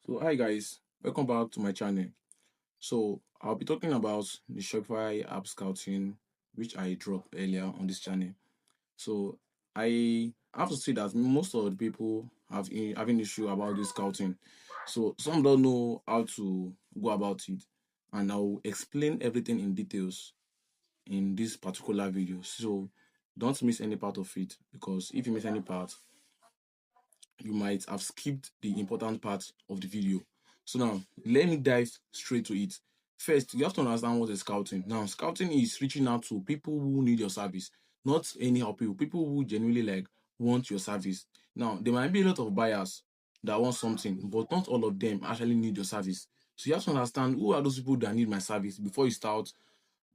So hi guys, welcome back to my channel. So I'll be talking about the Shopify app scouting which I dropped earlier on this channel. So I have to say that most of the people having issue about this scouting. So some don't know how to go about it, and I'll explain everything in details in this particular video. So don't miss any part of it, because if you miss any part, you might have skipped the important part of the video. So now, let me dive straight to it. First, you have to understand what is scouting. Now, scouting is reaching out to people who need your service, not anyhow people who genuinely want your service. Now, there might be a lot of buyers that want something, but not all of them actually need your service. So you have to understand who are those people that need my service before you start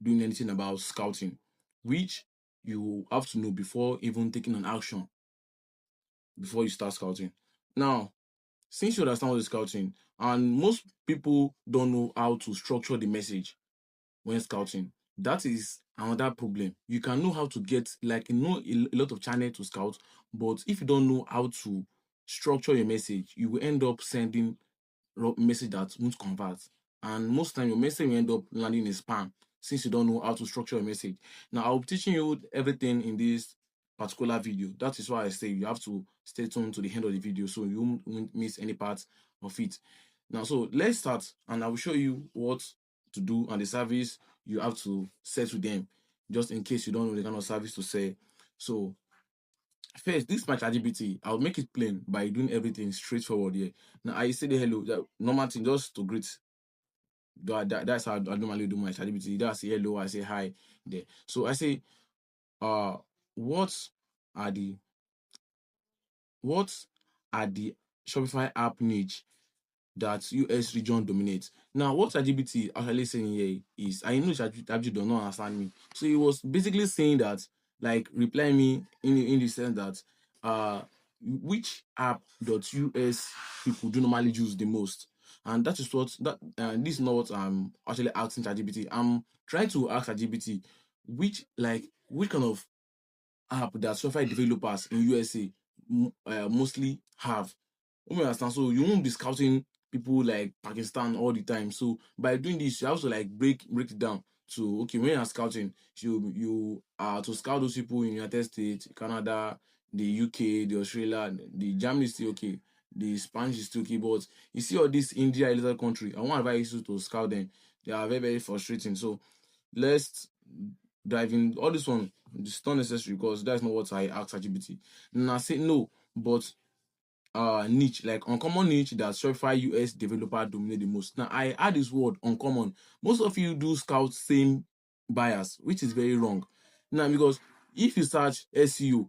doing anything about scouting, which you have to know before even taking an action before you start scouting. Now, since you understand what is scouting, and most people don't know how to structure the message when scouting, that is another problem. You can know how to get, a lot of channel to scout, but if you don't know how to structure your message, you will end up sending message that won't convert. And most time your message will end up landing in spam, since you don't know how to structure a message. Now I'll be teaching you everything in this particular video. That is why I say you have to stay tuned to the end of the video so you won't miss any part of it. Now, so let's start, and I will show you what to do and the service you have to set to them, just in case you don't know the kind of service to say. So first, this my ChatGPT, I'll make it plain by doing everything straightforward here. Now I say the hello, that normal thing, just to greet. That's how I normally do my ChatGPT. That's say hello, I say hi there. So I say, uh, what are the what are the Shopify app niche that US region dominates? Now, what ChatGPT actually saying here is, I know ChatGPT does not understand me. So he was basically saying that, like, reply me in the sense that, which app dot US people do normally use the most? And that is what that this is not what I'm actually asking ChatGPT. I'm trying to ask ChatGPT which kind of app that software developers in USA mostly have. You understand? So you won't be scouting people like Pakistan all the time. So by doing this, you have to like break it down to, okay, when you're scouting, you are to scout those people in United States, Canada, the UK, the Australia, the Germany is still okay, the Spanish is still okay, but you see all this India, a little country, I want to advise you to scout them. They are very, very frustrating. So let's dive in. All this one, it's not necessary, because that's not what I asked ChatGPT. And I say no, but niche, like uncommon niche that Shopify US developer dominate the most. Now I add this word uncommon. Most of you do scout same buyers, which is very wrong. Now, because if you search SEO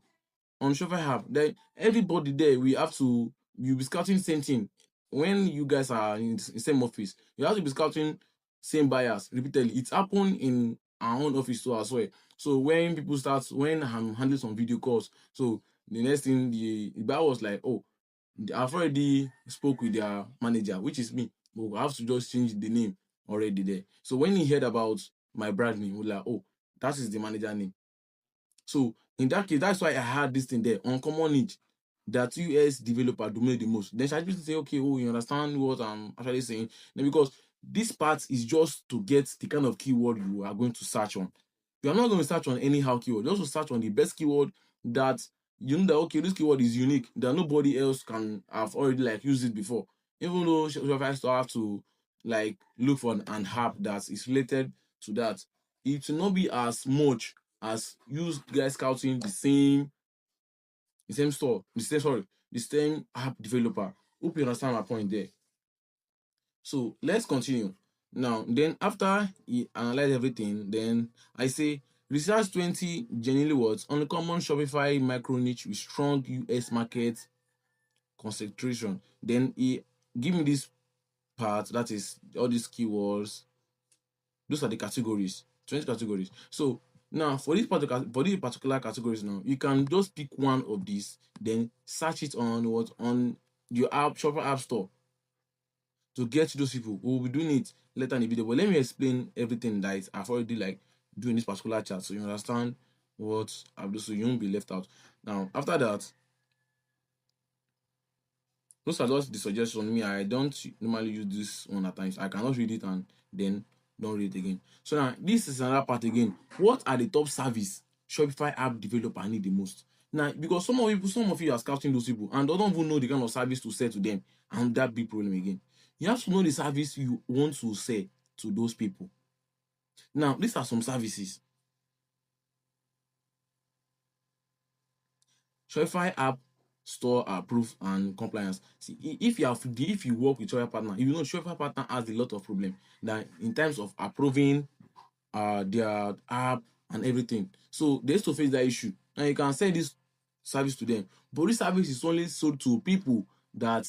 on Shopify app, then everybody there we have to you'll be scouting same thing. When you guys are in the same office, you have to be scouting same buyers repeatedly. It's happened in our own office too as well. So when I'm handling some video calls, so the next thing the buyer was like, oh, I've already spoke with their manager, which is me, but I have to just change the name already there. So when he heard about my brand name, he was like, oh, that is the manager name. So in that case, that's why I had this thing there, uncommon niche that US developer dominate the most. Then ChatGPT say, okay, oh, you understand what I'm actually saying? Then because this part is just to get the kind of keyword you are going to search on. You are not going to search on anyhow keyword. You also search on the best keyword that you know that, okay, this keyword is unique, that nobody else can have already like used it before. Even though Shopify still have to like look for an app that is related to that, it will not be as much as you guys scouting the same app developer. Hope you understand my point there. So let's continue. Now, then after he analyze everything, then I say research 20 genuinely words on the common Shopify micro niche with strong US market concentration. Then he give me this part, that is all these keywords. Those are the categories, 20 categories. So now for these particular categories, now you can just pick one of these, then search it on your app Shopify app store to get to those people. We'll be doing it later in the video, but let me explain everything that I've already like doing this particular chart, so you understand what I've done, so you won't be left out. Now after that, those are just the suggestion. Me, I don't normally use this one at times. I cannot read it and then don't read it again. So now this is another part again. What are the top service Shopify app developer need the most? Now, because some of you are scouting those people and don't even know the kind of service to sell to them, and that big problem again. You have to know the service you want to sell to those people. Now, these are some services. Shopify app store approve and compliance. See, if you work with Shopify partner, you know Shopify partner has a lot of problem that in terms of approving their app and everything. So they used to face that issue. And you can send this service to them. But this service is only sold to people that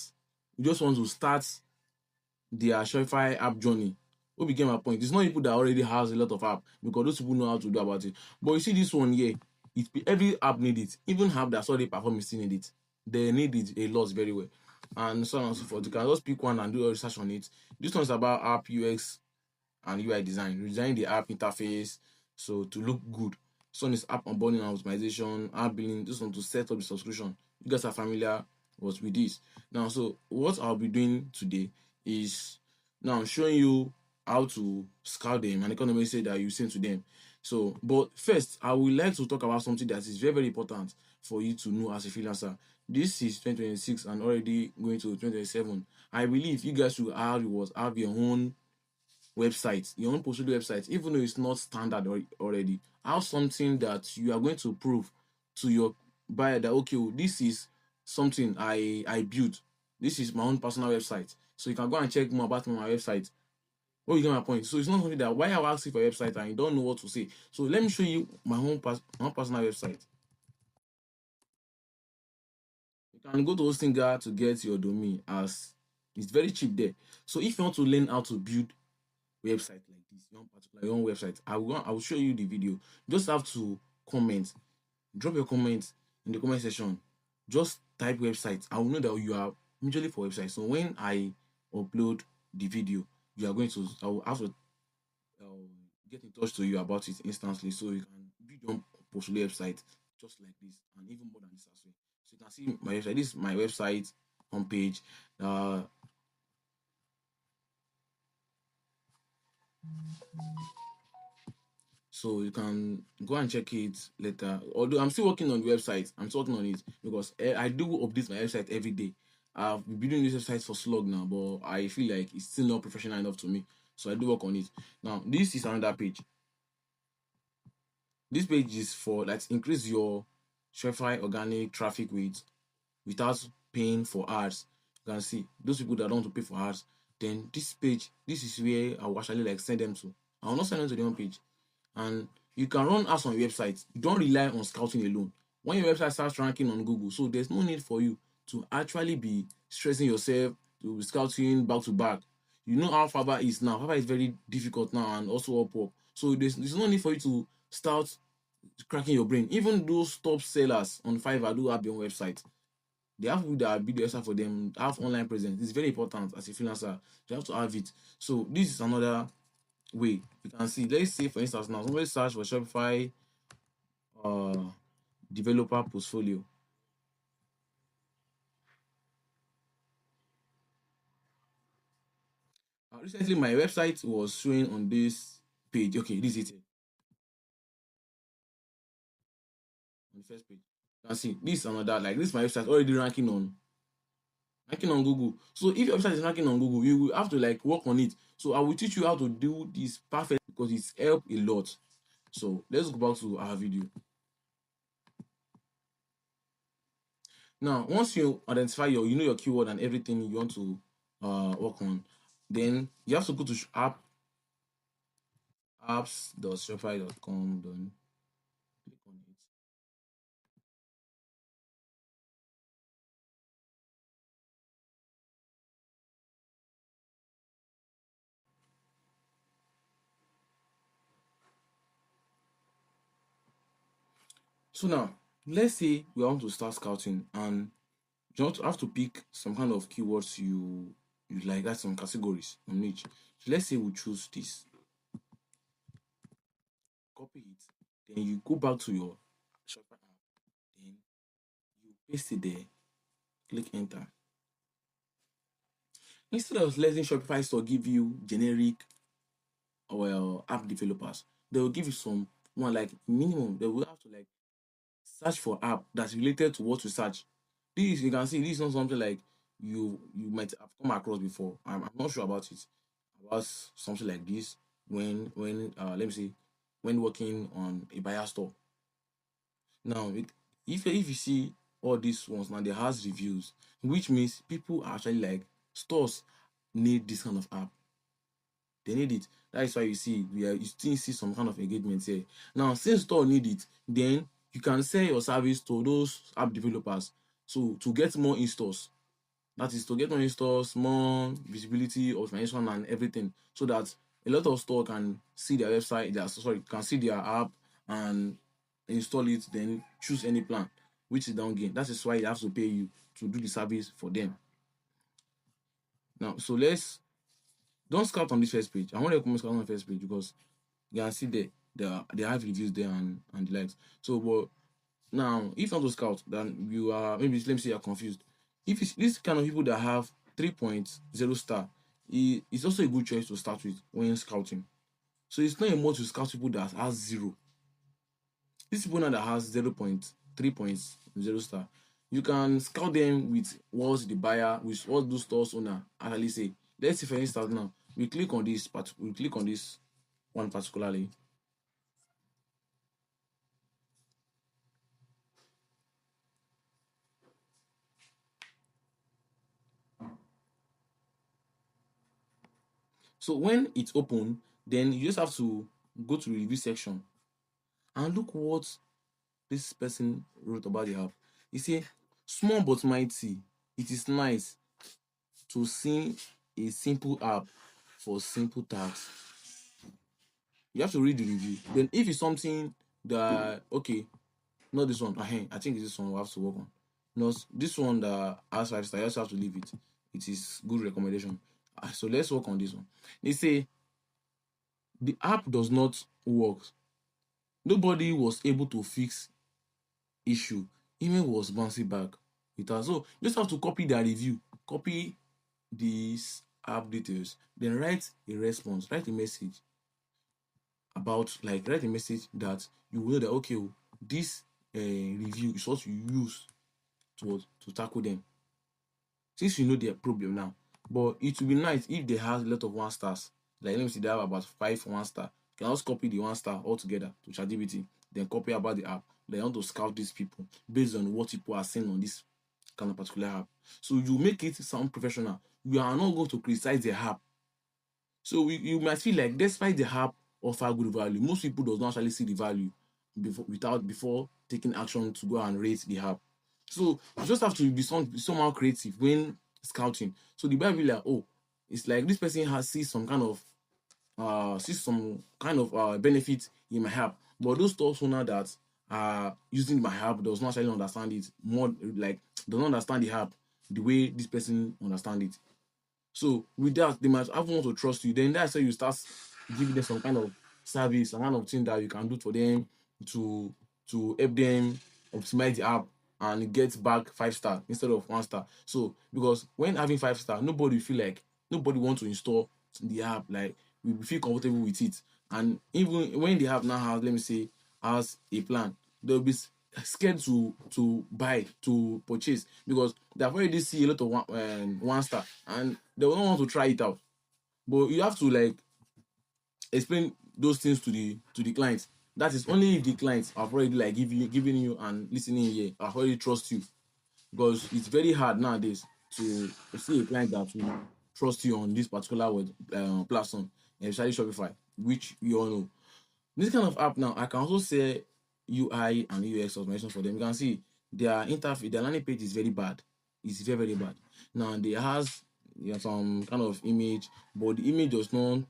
just want to start their Shopify app journey. What became my point? It's not people that already has a lot of app because those people know how to do about it. But you see this one here, every app need it. Even app that's already performing still need it. They need it a lot very well. And so on and so forth. You can just pick one and do your research on it. This one's about app UX and UI design. Design the app interface so to look good. This one is app onboarding and optimization, app billing. This one to set up the subscription. You guys are familiar with this. Now, so what I'll be doing today is now showing you how to scout them and economy say that you send to them. So, but first, I would like to talk about something that is very, very important for you to know as a freelancer. This is 2026 and already going to 2027. I believe you guys should have your own website, your own portfolio website, even though it's not standard already. Have something that you are going to prove to your buyer that okay, this is something I built. This is my own personal website. So you can go and check more about my website. Oh, you get my point. So it's not something that why I ask you for a website and you don't know what to say. So let me show you my own personal website. You can go to Hostinga to get your domain as it's very cheap there. So if you want to learn how to build website like this, your own website, I will show you the video. Just have to comment, drop your comment in the comment section. Just type website. I will know that you are majorly for website. So when I upload the video, I will have to get in touch to you about it instantly, so you can build your own portfolio website just like this, and even more than this as well. So you can see my website. This is my website homepage. Uh, So you can go and check it later. Although I'm still working on the website, I'm still working on it because I do update my website every day. I've been building this website for slog now, but I feel like it's still not professional enough to me. So I do work on it. Now, this is another page. This page is for like increase your Shopify organic traffic without paying for ads. You can see those people that don't want to pay for ads. Then this is where I will actually like send them to. I will not send them to the home page. And you can run ads on your website. You don't rely on scouting alone. When your website starts ranking on Google, so there's no need for you to actually be stressing yourself to be scouting back to back. You know how Fiverr is now. Fiverr is very difficult now, and also Upwork. So there's no need for you to start cracking your brain. Even those top sellers on Fiverr do have their own website. They have people that build the website for them, have online presence. It's very important as a freelancer. You have to have it. So this is another way you can see. Let's say for instance now somebody search for Shopify uh developer portfolio. Recently my website was showing on this page. Okay, this is it on the first page. You can see this is another, like this, my website already ranking on Google. So if your website is ranking on Google, you will have to like work on it. So I will teach you how to do this perfect because it's helped a lot. So let's go back to our video. Now, once you identify your keyword and everything you want to work on, then you have to go to apps.shopify.com. Then click on it. So now, let's say we want to start scouting, and you have to pick some kind of keywords you like. That's some categories on each. So let's say we choose this. Copy it. Then you go back to your Shopify app. Then you paste it there. Click enter. Instead of letting Shopify store give you generic or app developers, they will give you some one like minimum. They will have to like search for app that's related to what you search. This you can see this is not something like you might have come across before. I'm not sure about it. About something like this let me see when working on a buyer store. Now if you see all these ones now they has reviews, which means people are actually like stores need this kind of app. They need it. That is why you still see some kind of engagement here. Now, since store need it, then you can sell your service to those app developers. So to get more installs, that is to get more installs, more visibility, automation, and everything, so that a lot of store can see their website, can see their app and install it, then choose any plan, which is down gain. That is why they have to pay you to do the service for them. Now, so let's don't scout on this first page. I want to recommend scout on the first page because you can see they have reviews there and the likes. So, but now if you want to scout, then you are maybe let me say you're confused. If it's this kind of people that have 3.0 star, it's also a good choice to start with when scouting. So it's not a must to scout people that has zero. These people now that has 0.3.0 star, you can scout them with what the buyer, with what those stores owner actually say. Let's say for instance now, we click on this one particularly. So when it's open, then you just have to go to the review section and look what this person wrote about the app. He say, small but mighty, it is nice to see a simple app for simple tasks. You have to read the review. Then if it's something that okay, not this one, I think it's this one we have to work on. Not this one that has 5 stars, you just have to leave it. It is good recommendation. So let's work on this one. They say the app does not work. Nobody was able to fix issue. Email was bouncing back with us. So you just have to copy their review, copy these app details, then write a response, write a message write a message that you will know that okay, this review is what you use to tackle them. Since you know their problem now, but it will be nice if they have a lot of 1 stars. Like let me see, they have about 5 1 star. You can also copy the 1 star altogether to ChatGPT, then copy about the app. They want to scout these people based on what people are saying on this kind of particular app. So you make it sound professional. You are not going to criticize the app. So you might feel like despite the app offer good value, most people does not actually see the value before taking action to go and rate the app. So you just have to be somehow creative when scouting. So the Bible like, oh, it's like this person sees some kind of benefit in my app, but those stores owner that are using my app does not actually understand it more, like does not understand the app the way this person understand it. So with that, they might have want to trust you. Then that's how you start giving them some kind of service, some kind of thing that you can do for them to help them optimize the app and get back 5 star instead of 1 star. So because when having 5 star, nobody want to install the app, like we feel comfortable with it. And even when the app now has, let me say, has a plan, they'll be scared to buy, to purchase, because they've already see a lot of 1 star and they will not want to try it out. But you have to like explain those things to the clients. That is only if the clients have already like giving you and listening here, have already trust you, because it's very hard nowadays to see a client that will trust you on this particular platform, especially Shopify, which we all know. This kind of app now, I can also say UI and UX automation for them. You can see their interface, their landing page is very bad. It's very, very bad. Now they has some kind of image, but the image does not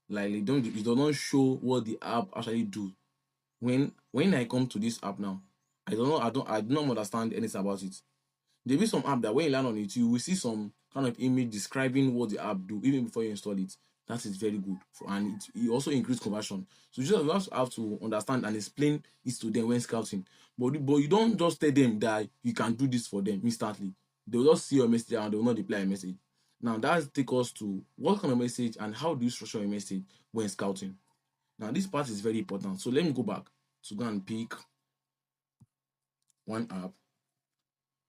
it does not show what the app actually do. When I come to this app now, I do not understand anything about it. There be some app that when you land on it, you will see some kind of image describing what the app do even before you install it. That is very good and it also increase conversion. So you just have to understand and explain it to them when scouting. But you don't just tell them that you can do this for them instantly. They will just see your message and they will not reply a message. Now that takes us to what kind of message and how do you structure your message when scouting. Now this part is very important. So let me go back to go and pick one app.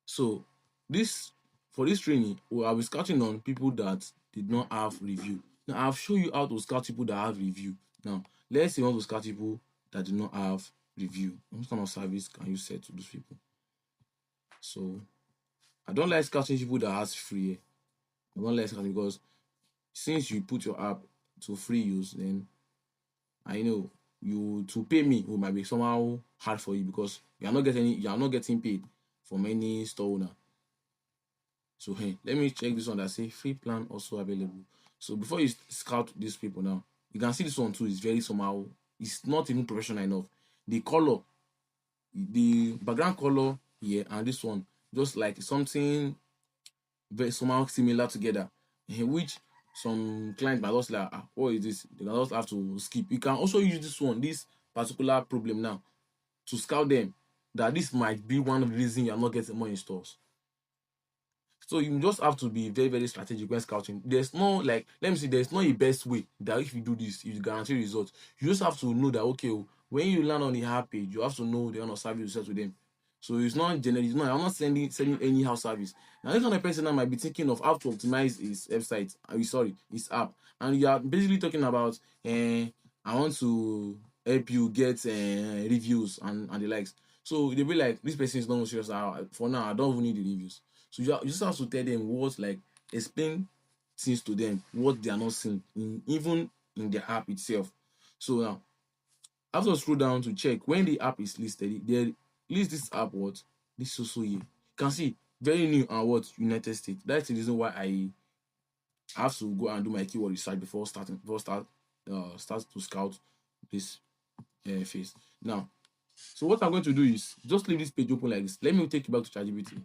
So this for this training, I'll be scouting on people that did not have review. Now I've shown you how to scout people that have review. Now let's say you want to scout people that do not have review. What kind of service can you set to those people? So I don't like scouting people that has free. I don't like scouting because since you put your app to free use, then I know you to pay me it might be somehow hard for you because you are not getting paid from any store owner. So hey, let me check this one that say free plan also available. So before you scout these people now, you can see this one too is very somehow it's not even professional enough. The color, the background color here and this one just like something very somehow similar together, which some clients might just like, what is this? They can just have to skip. You can also use this particular problem now to scout them that this might be one of the reasons you're not getting more in stores. So you just have to be very, very strategic when scouting. There's no like, let me see, there's not a best way that if you do this, you guarantee results. You just have to know that okay, when you land on the app page, you have to know the kind of service you sell to them. So it's not generic. No, I'm not selling anyhow service. Now, this kind of person that might be thinking of how to optimize his website. Sorry, his app, and you are basically talking about, I want to help you get reviews and the likes. So they'll be like, this person is not serious. For now, I don't even need the reviews. So you just have to tell them what like explain things to them what they are not seeing even in the app itself. So now I have to scroll down to check when the app is listed. They list this app what this so year. You can see very new and what United States. That's the reason why I have to go and do my keyword research before start to scout this phase. Now, so what I'm going to do is just leave this page open like this. Let me take you back to ChatGPT.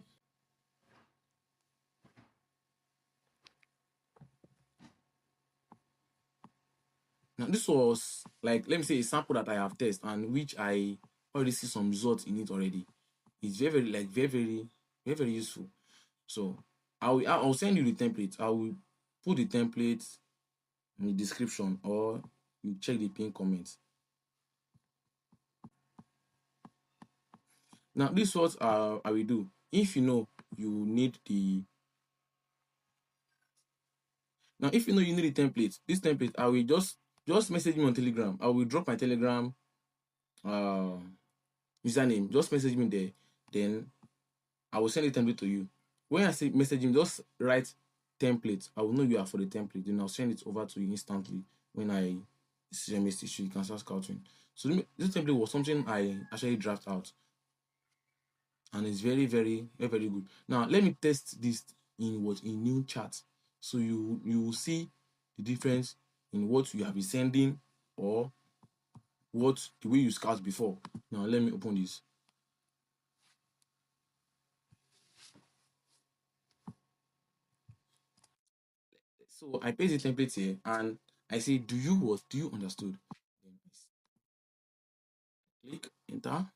Now, this was like, let me say, a sample that I have tested and which I already see some results in it already. It's very, very, like, very, very useful. So, I'll send you the template. I will put the template in the description or you check the pinned comments. Now, this is what I will do. If you know you need the now, if you know you need the template, this template, I will just message me on Telegram. I will drop my Telegram uh username. Just message me there. Then I will send the template to you. When I say messaging, just write template. I will know you are for the template. Then I'll send it over to you instantly when I see a message. So you can start scouting. So this template was something I actually draft out, and it's very, very, very, very good. Now let me test this in new chat, so you will see the difference in what you have been sending or what the way you scout before. Now let me open this. So I paste the template here and I say, do you understood? Then I click enter.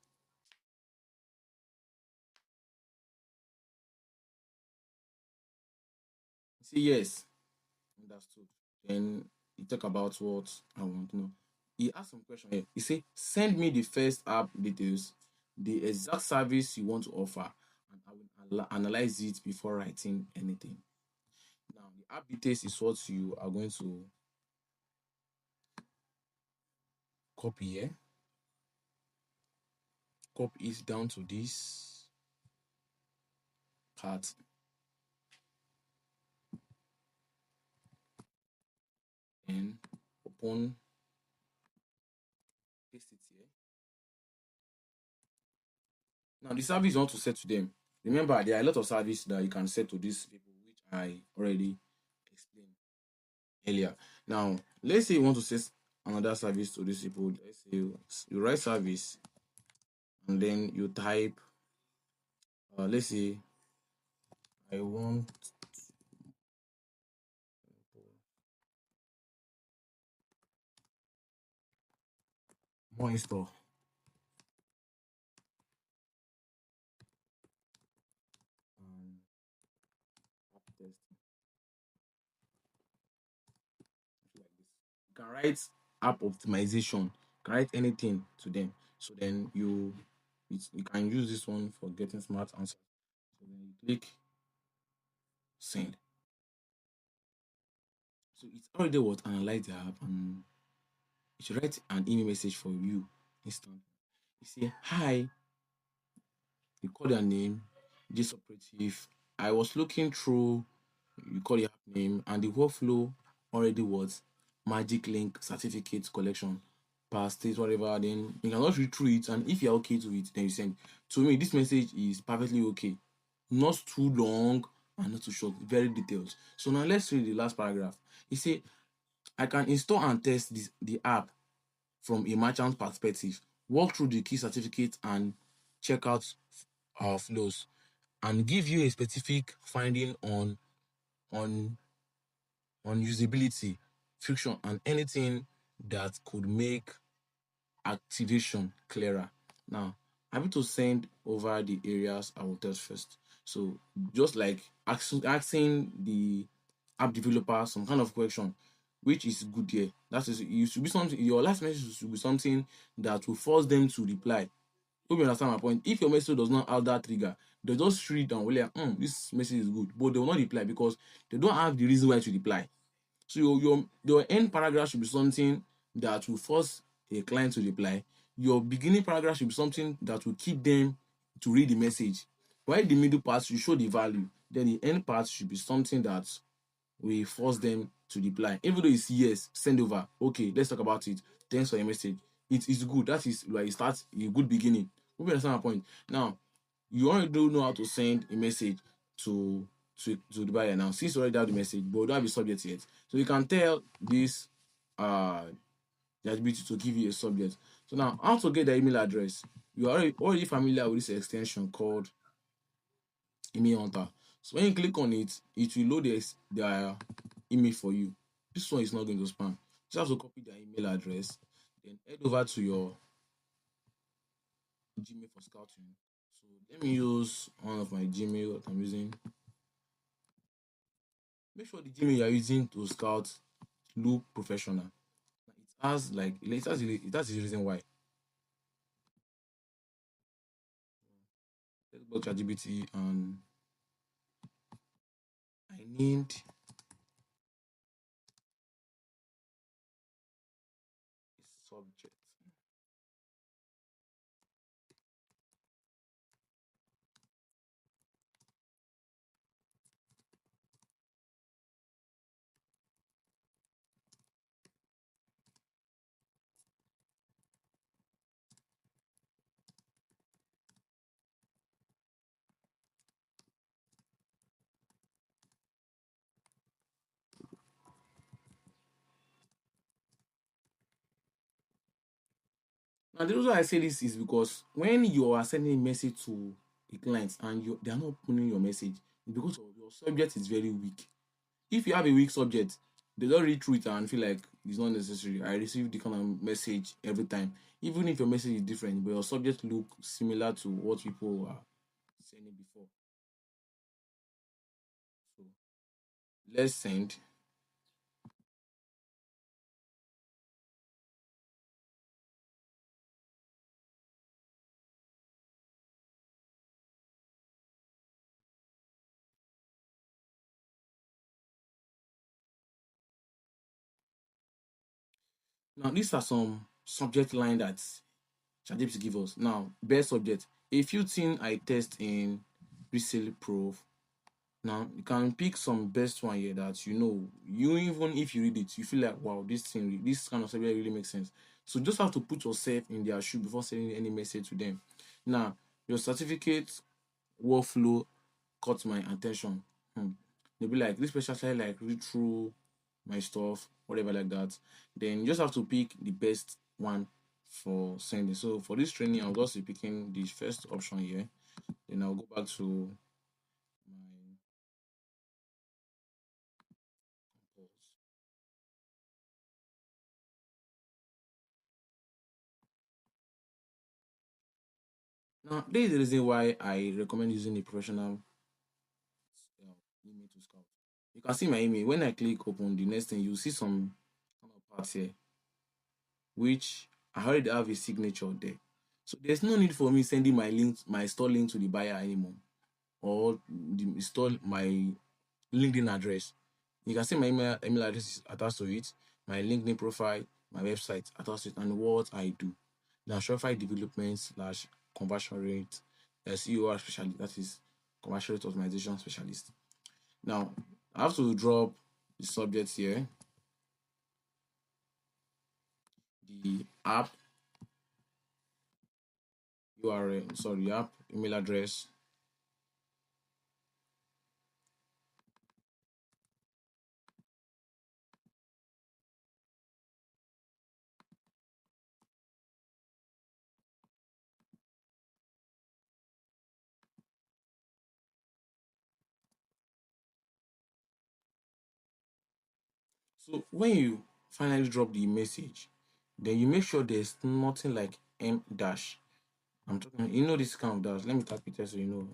Say yes, understood. Then he talk about what I want to know. He asked some question here. He say, send me the first app details, the exact service you want to offer, and I will analyze it before writing anything. Now the app details is what you are going to copy here. Copy it down to this part. And open, paste it here. Now the service you want to set to them. Remember, there are a lot of services that you can set to these people, which I already explained earlier. Now, let's say you want to set another service to these people. Let's say you write service and then you type, let's say I want more install. And app testing. can write app optimization, you can write anything to them. So then you can use this one for getting smart answers. So then you click send. So it's already what analyze the app and it should write an email message for you instantly. You say, hi, you call their name, this operative. I was looking through, you call your app name, and the workflow already was magic link certificate collection per state, whatever. Then you can just read through it, and if you're okay to it, then you send. To me, this message is perfectly okay. Not too long and not too short, very detailed. So now let's read the last paragraph. You say, I can install and test the app from a merchant perspective, walk through the key certificates and check out our flows, and give you a specific finding on on usability, friction, and anything that could make activation clearer. Now, I'm going to send over the areas I will test first. So just like asking the app developer some kind of question, which is good here. That is, you should be something. Your last message should be something that will force them to reply. Hope you understand my point. If your message does not have that trigger, they just read and will like, this message is good, but they will not reply because they don't have the reason why to reply. So your end paragraph should be something that will force a client to reply. Your beginning paragraph should be something that will keep them to read the message. While the middle part should show the value, then the end part should be something that will force them to reply. Even though it's yes, send over. Okay, let's talk about it. Thanks for your message. It is good. That is like it starts a good beginning. We understand my point. Now, you already do know how to send a message to to the buyer now. Since you already have the message, but you don't have a subject yet. So you can tell this uh the ability to give you a subject. So now how to get the email address? You are already familiar with this extension called email hunter. So when you click on it, it will load their email for you. This one is not going to spam. You just have to copy their email address, then head over to your Gmail for scouting. So let me use one of my Gmail that I'm using. Make sure the Gmail you are using to scout look professional. It has like it has a reason why. Let's go to ChatGPT and I need a subject. Now the reason why I say this is because when you are sending a message to a client and they are not opening your message, it's because of your subject is very weak. If you have a weak subject, they don't read through it and feel like it's not necessary. I receive the kind of message every time, even if your message is different, but your subject look similar to what people are sending before. So let's send. Now these are some subject line that ChatGPT give us. Now best subject. A few things I test in resale proof. Now you can pick some best one here that you even if you read it, you feel like wow, this kind of subject really makes sense. So just have to put yourself in their shoe before sending any message to them. Now, your certificate workflow caught my attention. Hmm. They'll be like, this person actually like read through my stuff, whatever like that. Then you just have to pick the best one for sending. So for this training, I'll just be picking the first option here. Then I'll go back to my compose. Now, there is the reason why I recommend using a professional email to scout. You can see my email. When I click open, the next thing you see some kind of part here, which I already have a signature there. So there's no need for me sending my store link to the buyer anymore, or the store my LinkedIn address. You can see my email address is attached to it, my LinkedIn profile, my website attached to it, and what I do. Now Shopify development slash conversion rate, COR specialist, that is conversion rate optimization specialist. Now I have to drop the subject here, the app URL, sorry, app email address. So when you finally drop the message, then you make sure there's nothing like M dash. I'm talking, you know, this kind of dash. Let me type it here so you know.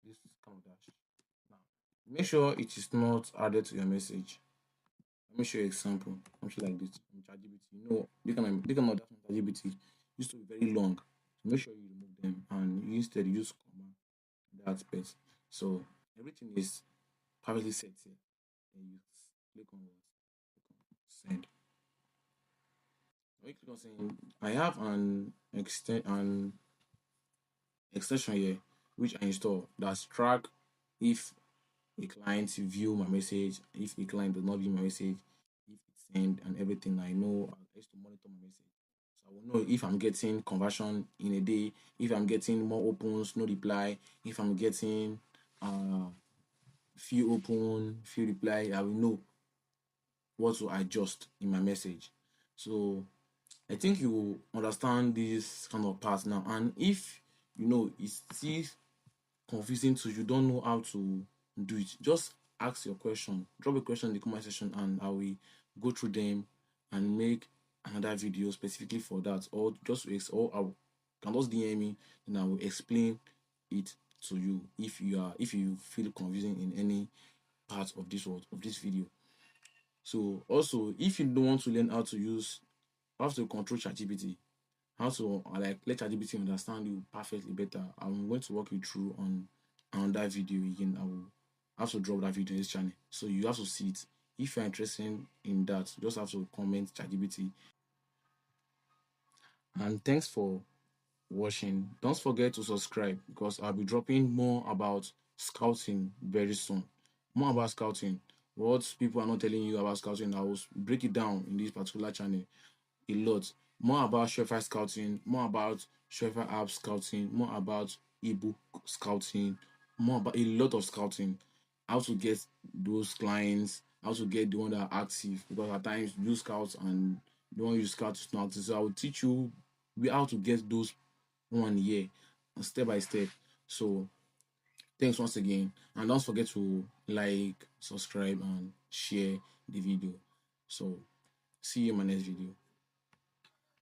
This kind of dash. Now, make sure it is not added to your message. Let me show you an example. Something like this. ChatGPT. You know, they can dash from ChatGPT used to be very long. So make sure you remove them and you instead use command that space. So everything is perfectly set here. Then you click on what? Send. When you click on send, I have an extension here which I install that's track if a client view my message, if a client does not view my message, if it's sent and everything. I know I used to monitor my message. So I will know if I'm getting conversion in a day, if I'm getting more opens, no reply, if I'm getting few open, few reply, I will know what to adjust in my message. So I think you will understand this kind of part now. And if you know it's still confusing to you, don't know how to do it, just ask your question, drop a question in the comment section, and I will go through them and make another video specifically for that, or just or I can just DM me and I will explain it to you if you feel confusing in any part of this video. So also, if you don't want to learn how to use how to control ChatGPT, how to like let ChatGPT understand you perfectly better, I'm going to walk you through on that video again. I will have to drop that video in this channel, so you have to see it. If you're interested in that, you just have to comment ChatGPT. And thanks for watching. Don't forget to subscribe because I'll be dropping more about scouting very soon. More about scouting. What people are not telling you about scouting, I will break it down in this particular channel a lot. More about Shopify scouting, more about Shopify app scouting, more about ebook scouting, more about a lot of scouting. How to get those clients, how to get the one that are active, because at times you scout and the one you scout is not active. So I will teach you how to get those one year step by step. So thanks once again, and don't forget to like, subscribe, and share the video. So see you in my next video.